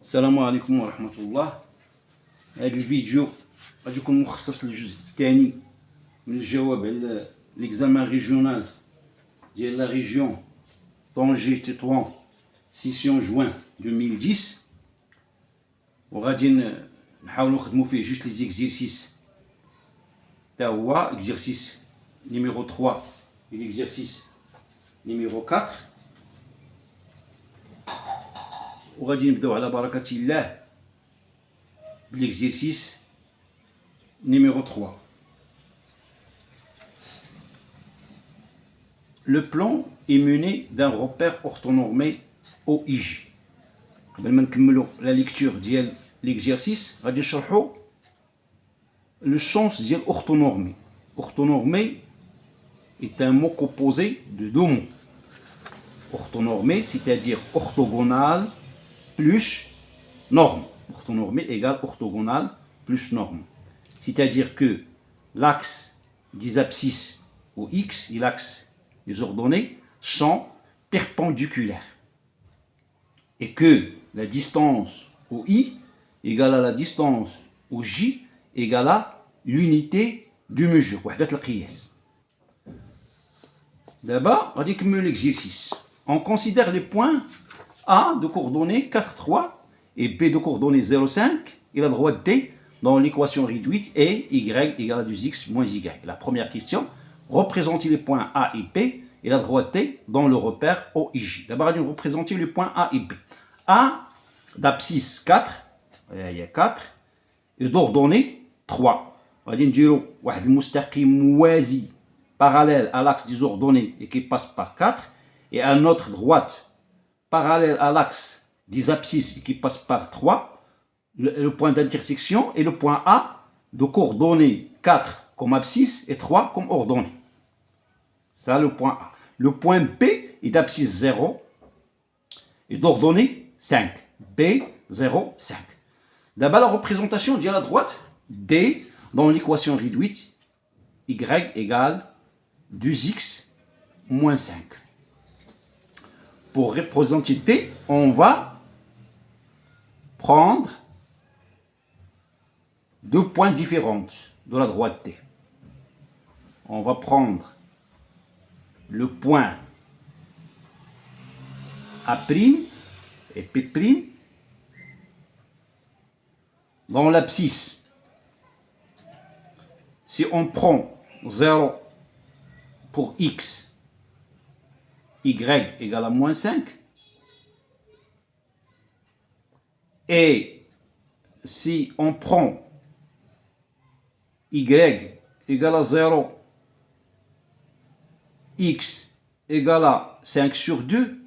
السلام عليكم ورحمة الله. هذا الفيديو غادي يكون مخصص للجزء الثاني من الجواب على ليكزامان ريجيونال ديال لا ريجيون طونجي تطوان سيسيون جوان 2010، وغادي نحاولوا نخدموا فيه جوج لي زيكزيرسيس. تا هو اكزيرسيس نيميرو 3 و ليكزيرسيس نيميرو 4، وغادي نبداو على بركة الله بالexercice numéro 3. Le plan est mené d'un repère orthonormé OIJ. قبل ما نكملوا la lecture ديال l'exercice غادي نشرحوا le sens ديال orthonormé. Orthonormé est un mot composé de deux mots. Orthonormé, c'est-à-dire orthogonal plus norme. Orthonormé égale orthogonal plus norme. C'est-à-dire que l'axe des abscisses au X et l'axe des ordonnées sont perpendiculaires. Et que la distance au I égale à la distance au J égale à l'unité de mesure. وحدة القياس. D'abord, on va découper l'exercice. On considère les points A de coordonnées 4, 3 et B de coordonnées 0, 5 et la droite D dans l'équation réduite et Y égale à 2X moins Y. La première question, représenter les points A et B et la droite D dans le repère OIJ. D'abord, on va représenter les points A et B. A d'abscisse 4, il y a 4, et d'ordonnées 3. On va dire un mustaqim moisi parallèle à l'axe des ordonnées et qui passe par 4, et un autre droite parallèle à l'axe des abscisses qui passe par 3, le point d'intersection est le point A de coordonnées 4 comme abscisse et 3 comme ordonnée. Ça, le point A. Le point B est d'abscisse 0 et d'ordonnée 5. B, 0, 5. D'abord, la représentation de la droite D dans l'équation réduite Y égale 2X moins 5. Pour représenter D, on va prendre deux points différents de la droite D. On va prendre le point A' et P' dans l'abscisse. Si on prend 0 pour X, Y égale à moins 5. Et si on prend Y égale à 0, X égale à 5 sur 2,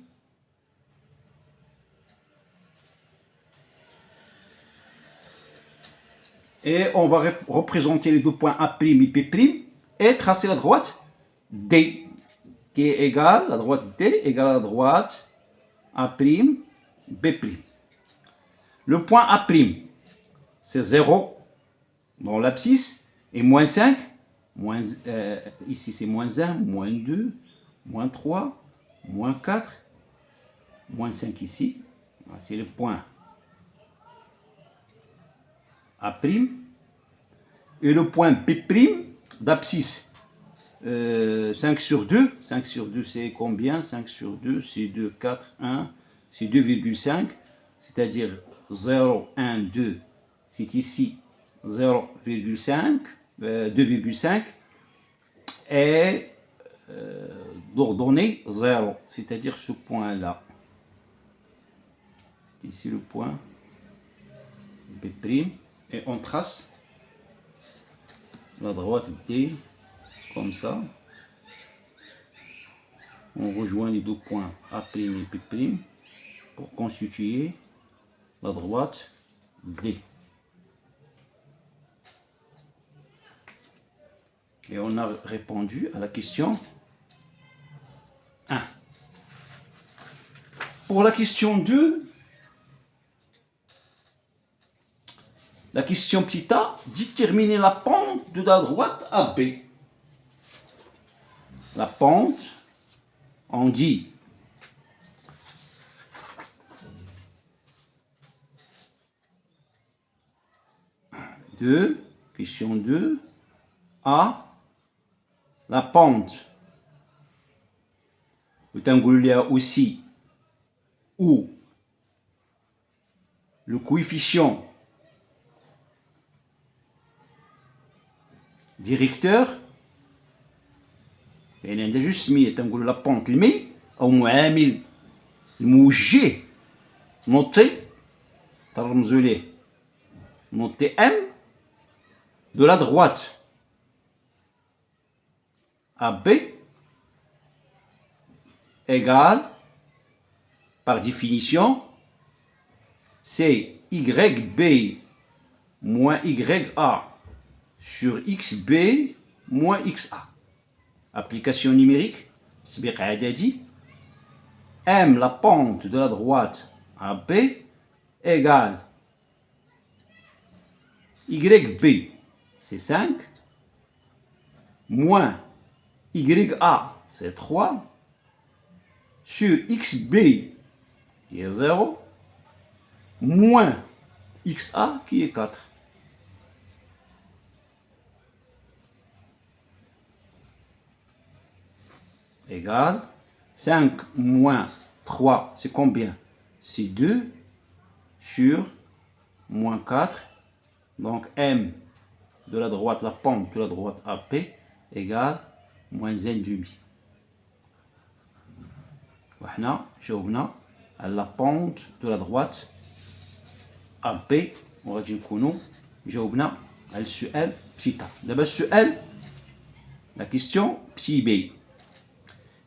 et on va représenter les deux points A' et P' et tracer la droite D qui est égale, la droite D égale à la droite A', B'. Le point A', c'est 0 dans l'abscisse et moins 5, ici c'est moins 1, moins 2, moins 3, moins 4, moins 5 ici, c'est le point A', et le point B' d'abscisse 5 sur 2, 5 sur 2 c'est combien? 5 sur 2 c'est 2, 4, 1, c'est 2,5, c'est-à-dire 0, 1, 2, c'est ici 0,5, 2,5, et d'ordonnée 0, c'est-à-dire ce point-là. C'est ici le point B', et on trace la droite D comme ça. On rejoint les deux points A' et P' pour constituer la droite D. Et on a répondu à la question 1. Pour la question 2, la question petit a, déterminer la pente de la droite AB. La pente, on dit 2, question 2, A, la pente. Vous avez aussi où le coefficient directeur, يعني عندها جوج سميات تنقولوا لا بونت المي او معامل الموجه نوتي ترمزوا ليه نوتي ام de la droite à B égale par définition c'est YB moins YA sur XB moins XA. Application numérique, M la pente de la droite à B égale YB, c'est 5, moins YA, c'est 3, sur XB, qui est 0, moins XA, qui est 4. Égale 5 moins 3, c'est combien? C'est 2 sur moins 4. Donc M de la droite, la pente de la droite AP égale moins 1,5. وحنا جاوبنا على la pente de la droite AP وغادي نكونوا جاوبنا على السؤال petit a. دابا السؤال la question petit b.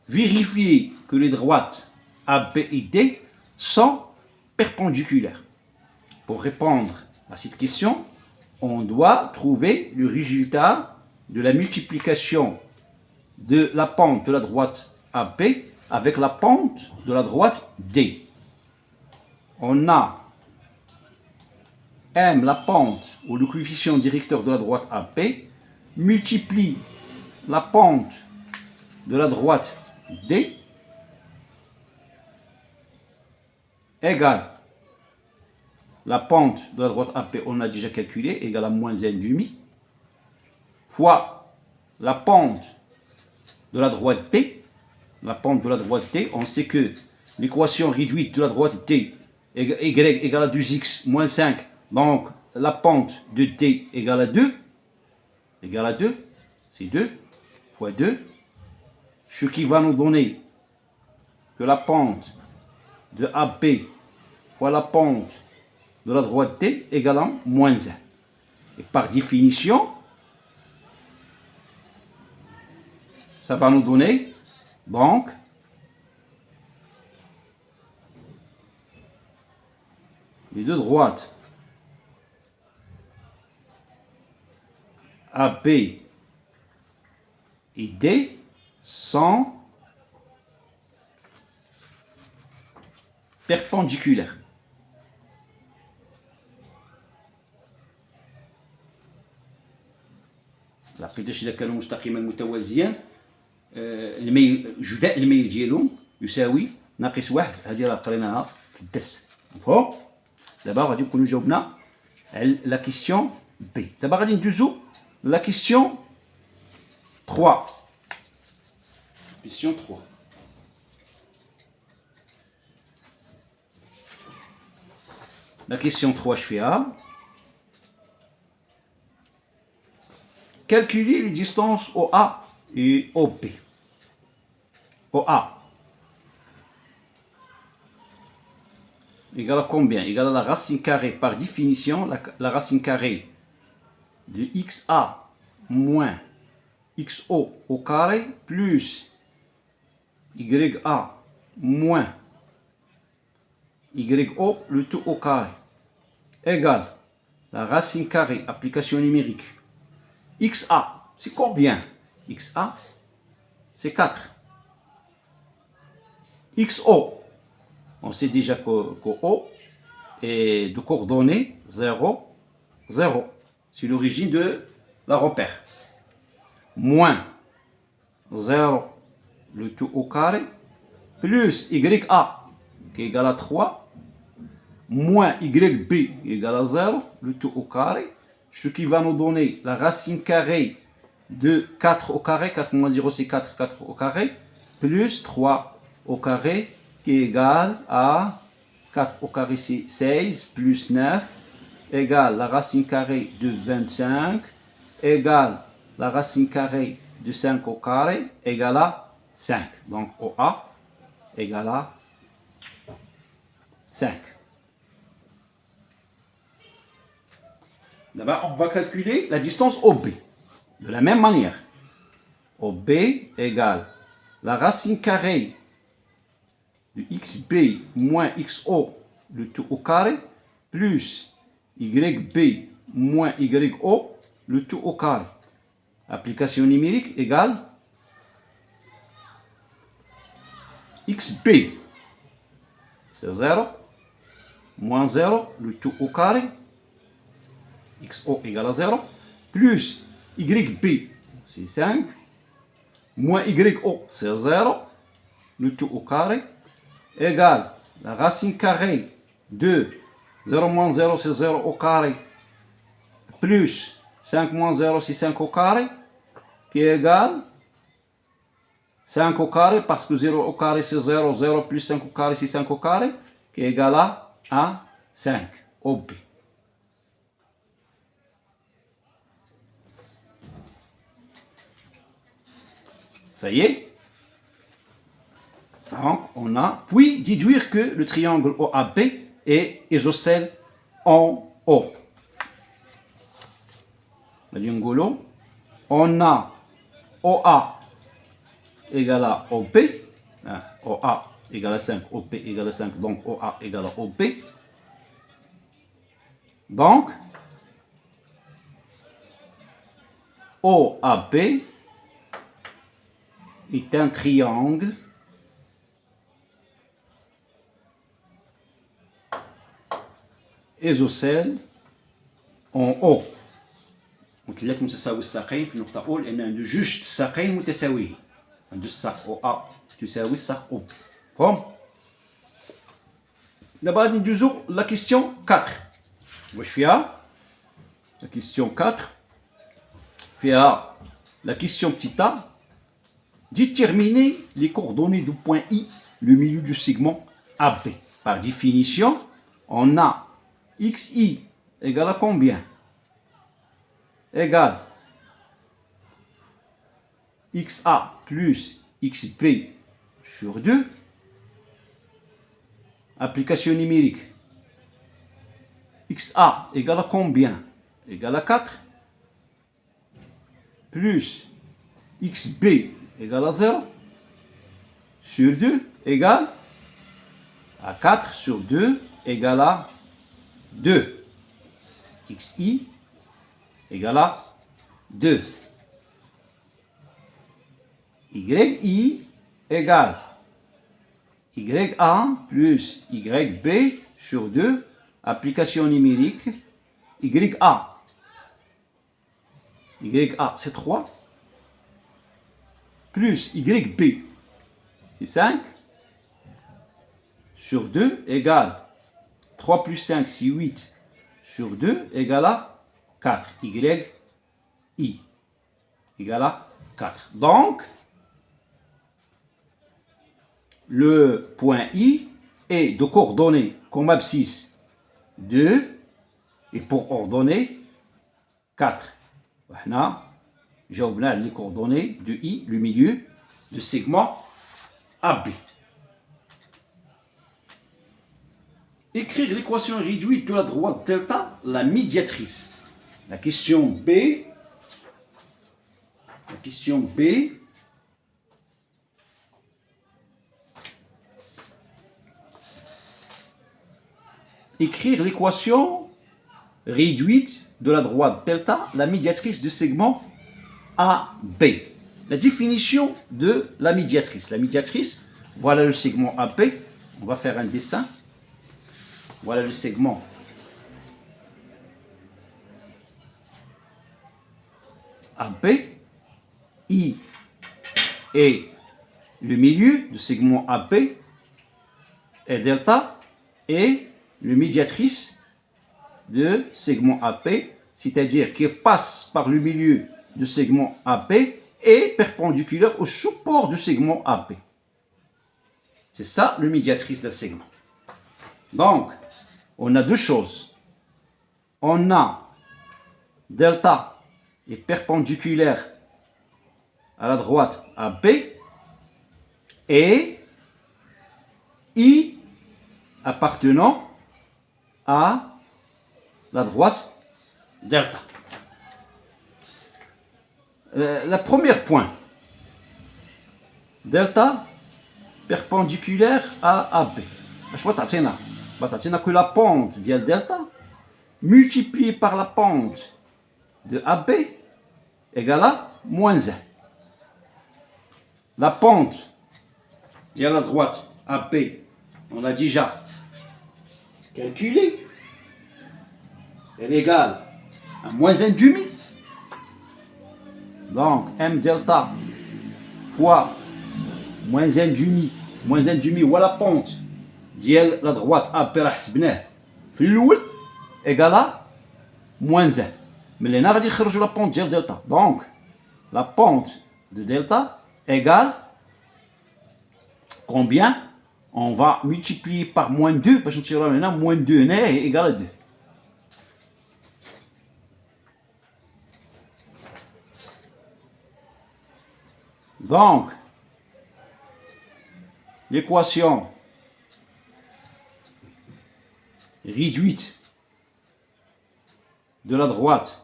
Vérifiez que les droites AB et D sont perpendiculaires. Pour répondre à cette question, on doit trouver le résultat de la multiplication de la pente de la droite AB avec la pente de la droite D. On a M, la pente ou le coefficient directeur de la droite AB, multiplie la pente de la droite D égale la pente de la droite AP, on a déjà calculé, égale à moins 1,5, fois la pente de la droite B. La pente de la droite D, on sait que l'équation réduite de la droite D, Y égale à 2x moins 5, donc la pente de D égale à 2, c'est 2, fois 2, ce qui va nous donner que la pente de AB fois la pente de la droite D égale à moins 1. Et par définition, ça va nous donner donc les deux droites AB et D sont perpendiculaires. لقيتاش إذا كانوا مستقيما متوازيان الميل جداء الميل ديالهم يساوي ناقص 1. هذه راه قريناها في الدرس. مفهوم؟ دابا غادي نكونوا جاوبنا على لا كيسيون بي. دابا غادي ندوزو لا كيسيون 3. Question 3. La question 3, je fais A. Calculer les distances OA et OB. OA égale à combien? Égale à la racine carrée. Par définition, la racine carrée de XA moins XO au carré plus YA moins YO le tout au carré égale la racine carrée, application numérique. XA, c'est combien? XA, c'est 4. XO, on sait déjà que O est de coordonnées 0, 0. C'est l'origine de la repère. Moins 0, le tout au carré, plus YA, qui est égal à 3, moins YB égale à 0, le tout au carré, ce qui va nous donner la racine carrée de 4 au carré, 4 moins 0 c'est 4, 4 au carré, plus 3 au carré, qui est égal à 4 au carré c'est 16, plus 9, égale la racine carrée de 25, égale la racine carrée de 5 au carré, égale à 5. Donc OA égale à 5. D'abord, on va calculer la distance OB. De la même manière, OB égale la racine carrée de XB moins XO, le tout au carré, plus YB moins YO, le tout au carré. Application numérique égale XB, c'est 0, moins 0, le tout au carré, XO égale à 0, plus YB, c'est 5, moins YO, c'est 0, le tout au carré, égale la racine carrée de 0 moins 0, c'est 0 au carré, plus 5 moins 0, c'est 5 au carré, qui est égal 5 au carré, parce que 0 au carré, c'est 0, 0 plus 5 au carré, c'est 5 au carré, qui est égal à 5, OB. Ça y est. Donc, on a, puis déduire que le triangle OAB est isocèle en O. On a OA égale à OB, OA égale à 5, OB égale à 5, donc OA égale à OB. Donc, OAB est un triangle isocèle en O. قلت لك متساوي الساقين في النقطة أو لأن عنده جوج الساقين متساويين. عنده الساق أو أ تساوي الساق أو. فهم؟ دابا غادي ندوزو لا كيستيون 4. واش فيها؟ لا كيستيون 4 فيها la question petit a. Déterminer les coordonnées du point I, le milieu du segment AB. Par définition, on a XI égale à combien? Égale XA plus XB sur 2. Application numérique. XA égale à combien? Égale à 4. Plus XB égale à 0 sur 2 égale à 4 sur 2 égale à 2. XI égale à 2. YI égale YA plus YB sur 2. Application numérique. YA. YA c'est 3. Plus YB c'est 5. Sur 2 égale 3 plus 5 c'est 8 sur 2 égale à 4. YI égale à 4. Donc, le point I est de coordonnées comme abscisse 2 et pour ordonnée 4. Voilà. جاوبنا les coordonnées de I, le milieu du segment AB. Écrire l'équation réduite de la droite delta, la médiatrice. La question B. La question B. Écrire l'équation réduite de la droite delta, la médiatrice du segment AB. La définition de la médiatrice. La médiatrice, voilà le segment AB. On va faire un dessin. Voilà le segment AB. I est le milieu du segment AB et delta est le médiatrice de segment AP c'est-à-dire qui passe par le milieu du segment AP et perpendiculaire au support du segment AP. C'est ça le médiatrice d'un segment. Donc, on a deux choses. On a delta est perpendiculaire à la droite AB et I appartenant à la droite delta. Le premier point, delta perpendiculaire à AB. Je vais t'attendre que la pente de delta multipliée par la pente de AB égale à moins 1. La pente de la droite AB, on a déjà calculé, elle est égale à moins 1 demi. Donc M delta fois moins 1 demi ou la pente de la droite AB égale à moins 1. Mais là, on va dire la pente de delta. Donc, la pente de delta égale combien? On va multiplier par moins 2, parce que moins 2 est égal à 2. Donc, l'équation réduite de la droite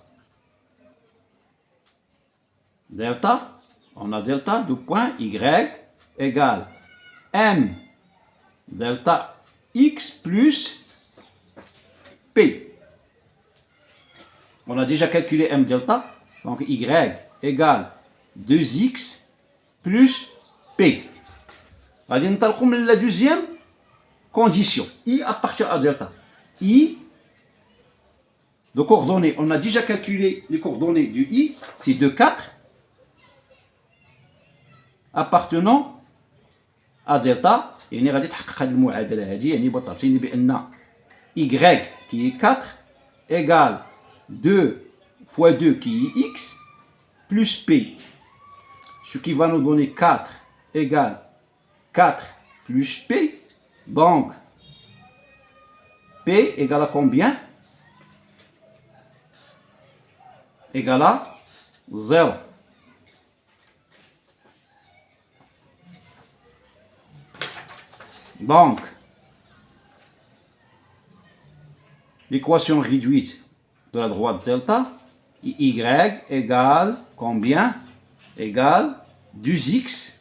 delta, on a delta du point y égale m delta x plus p. On a déjà calculé m delta, donc y égale 2x plus p. On va dire la deuxième condition. I appartient à delta. I de coordonnées, on a déjà calculé les coordonnées du I, c'est 2, 4, appartenant à delta. يعني غادي تحقق هذه المعادله هذه، يعني بتعطيني بان y qui est 4 égale 2 fois 2 qui est x plus p, ce qui va nous donner 4 égale 4 plus p. Donc p égale à combien? Égale à 0. Donc, l'équation réduite de la droite delta, y égale combien? Égale 2x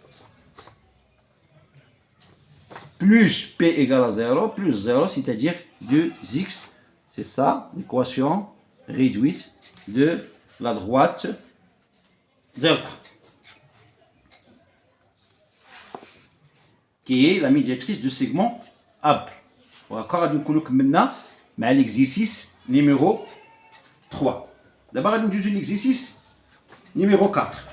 plus p égale à 0, plus 0, c'est-à-dire 2x. C'est ça l'équation réduite de la droite delta, qui est la médiatrice du segment AB. Encore maintenant, mais l'exercice numéro 3. D'abord, nous faisons l'exercice numéro 4.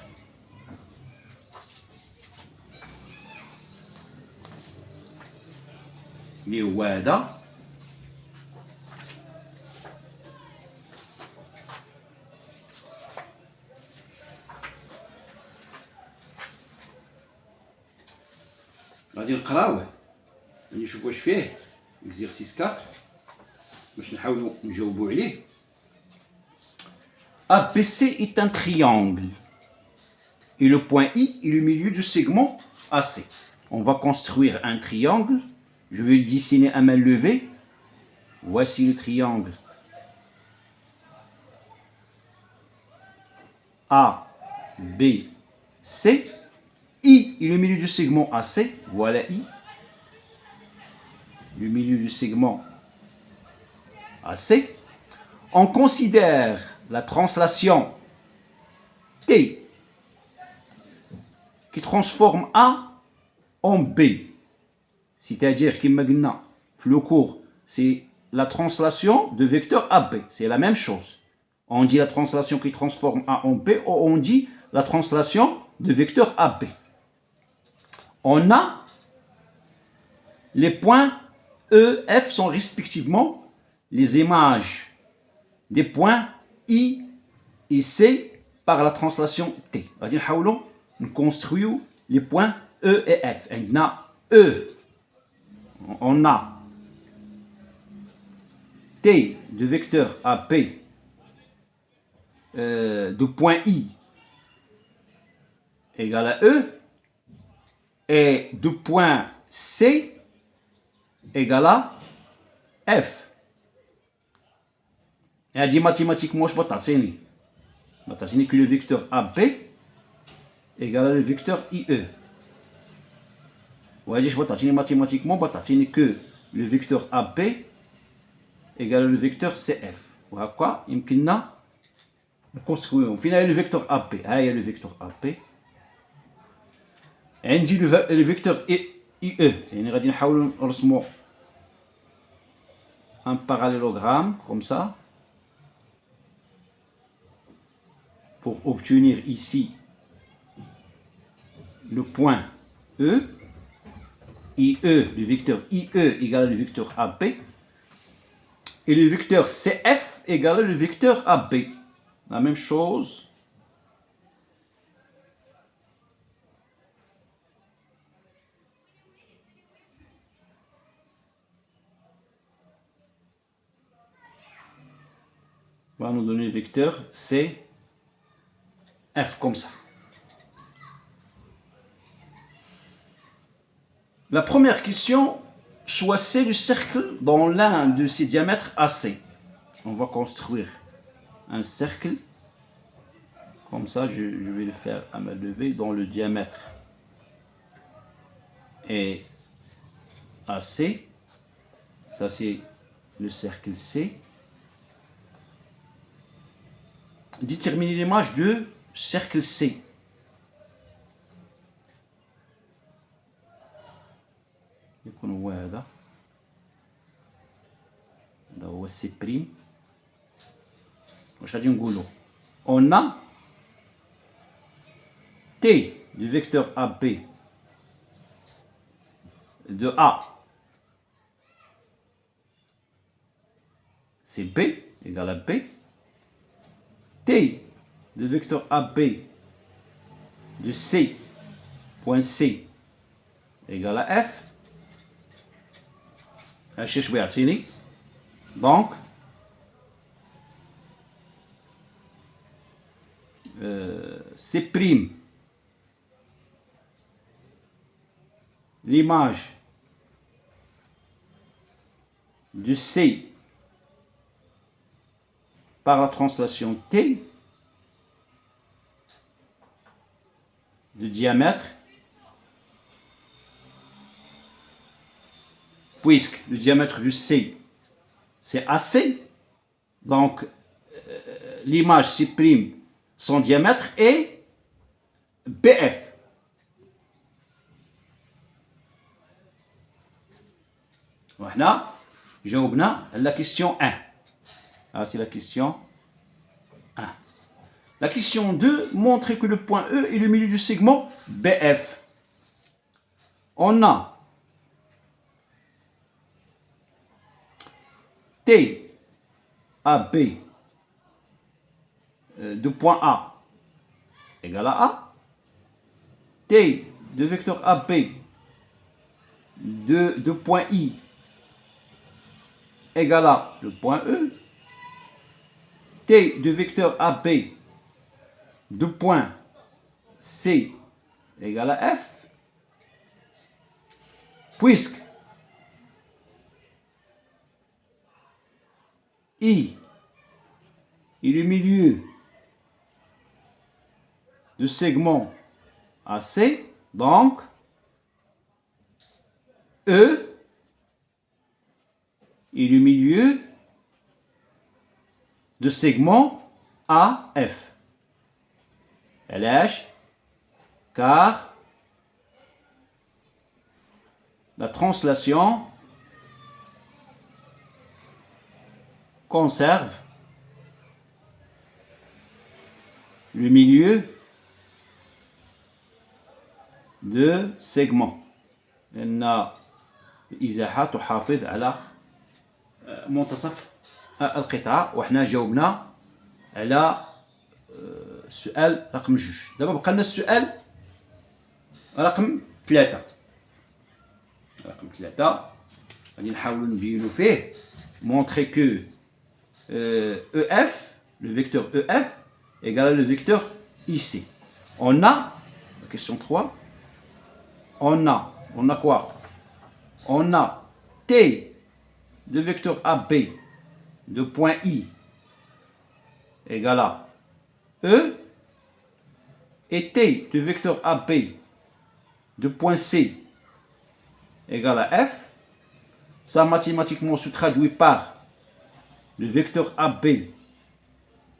اللي هو هذا غادي نقراوه نشوفوا واش فيه exercice 4 باش نحاولوا نجاوبوا عليه. ABC est un triangle et le point I est le milieu du segment AC. On va construire un triangle. Je vais le dessiner à main levée. Voici le triangle A, B, C. I est le milieu du segment AC. Voilà I. Le milieu du segment AC. On considère la translation T qui transforme A en B. C'est-à-dire que maintenant, le cours, c'est la translation de vecteur AB. C'est la même chose. On dit la translation qui transforme A en B, ou on dit la translation de vecteur AB. On a les points E, F sont respectivement les images des points I et C par la translation T. Nous construisons les points E et F. On a E, on a T de vecteur AP de point I égale à E et de point C égale à F. Et dit mathématiquement, je ne vais pas que le vecteur AB égale à le vecteur IE. Je vais pas mathématiquement, que le vecteur AB égale à le vecteur CF. Voilà quoi, il me construire. Au final, le vecteur AP. Ah, il y a le vecteur AP. Et on dit le vecteur IE. Et on va dire un parallélogramme comme ça. Pour obtenir ici le point E. IE, le vecteur IE égale à le vecteur AP. Et le vecteur CF égale à le vecteur AB. La même chose. Va nous donner le vecteur CF comme ça. La première question, choisissez le cercle dans l'un de ses diamètres AC. On va construire un cercle. Comme ça, je vais le faire à main levée dans le diamètre et AC. Ça, c'est le cercle C. Déterminer l'image de cercle C. يكون هو هذا هو السي بريم. واش غادي نقولوا on a T du vecteur AB de A c'est B égale à B. T de vecteur AB de C point C égale à F. Donc C', l'image de C par la translation T de diamètre, puisque le diamètre du C c'est AC, donc l'image C', son diamètre est BF. Voilà, جاوبنا la question 1. Ah, c'est la question 1. La question 2, montrer que le point E est le milieu du segment BF. On a T AB de point A égale à A. T de vecteur AB de point I égale à le point E. T de vecteur AB de point C égale à F. Puisque I est le milieu de segment AC, donc E est le milieu de segment AF. LH, car la translation conserve le milieu de segment. لأن الإزاحة تحافظ على منتصف القطعة. وحنا جاوبنا على السؤال رقم 2. دابا بقى لنا السؤال رقم 3. رقم 3 غادي نحاولوا نبينوا فيه montrer que EF, le vecteur EF égale le vecteur IC. On a, la question 3, on a quoi? On a T de vecteur AB de point I égale à E et T de vecteur AB de point C égale à F. Ça mathématiquement se traduit par le vecteur AB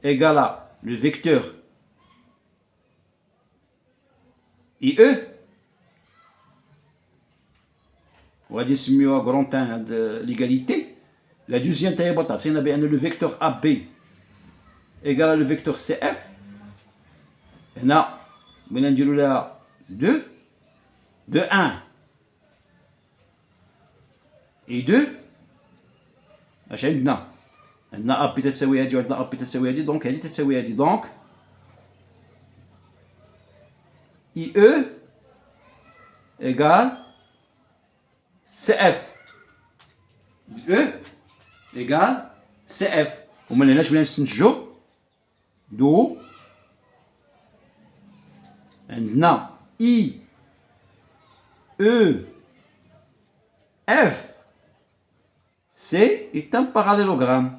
égale à le vecteur IE. وغادي نسميوها غرونتان de l'égalité. La deuxième taille c'est le vecteur AB égale à le vecteur CF. هنا بغينا نديرو لها 2 de 1 et 2. اش عندنا؟ عندنا ا بي تساوي هادي وعندنا ا بي تساوي هادي، دونك هادي تساوي هادي، دونك اي او ايكال سي اف. اي او ايكال سي اف. ومن هنا اش بغينا نستنتجو؟ دو عندنا اي او اف C est un parallélogramme.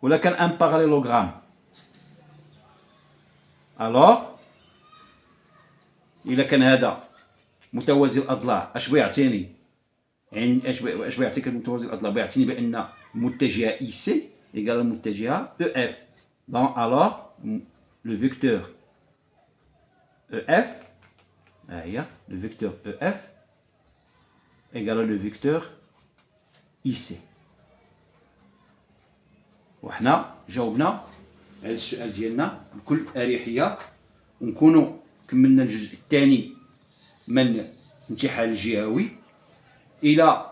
ولا كان un parallélogramme. Alors إلا كان هذا متوازي الأضلاع اش بيعطيني؟ اش بيعطيك المتوازي الأضلاع؟ بيعطيني بأن متجهة IC égale متجهة EF. Donc alors le vecteur EF, le vecteur EF égale le vecteur IC. وحنا جاوبنا على السؤال ديالنا بكل أريحية، ونكونوا كملنا الجزء الثاني من الامتحان الجهوي. إلى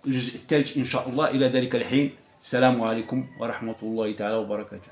الجزء الثالث إن شاء الله. إلى ذلك الحين السلام عليكم ورحمة الله تعالى وبركاته.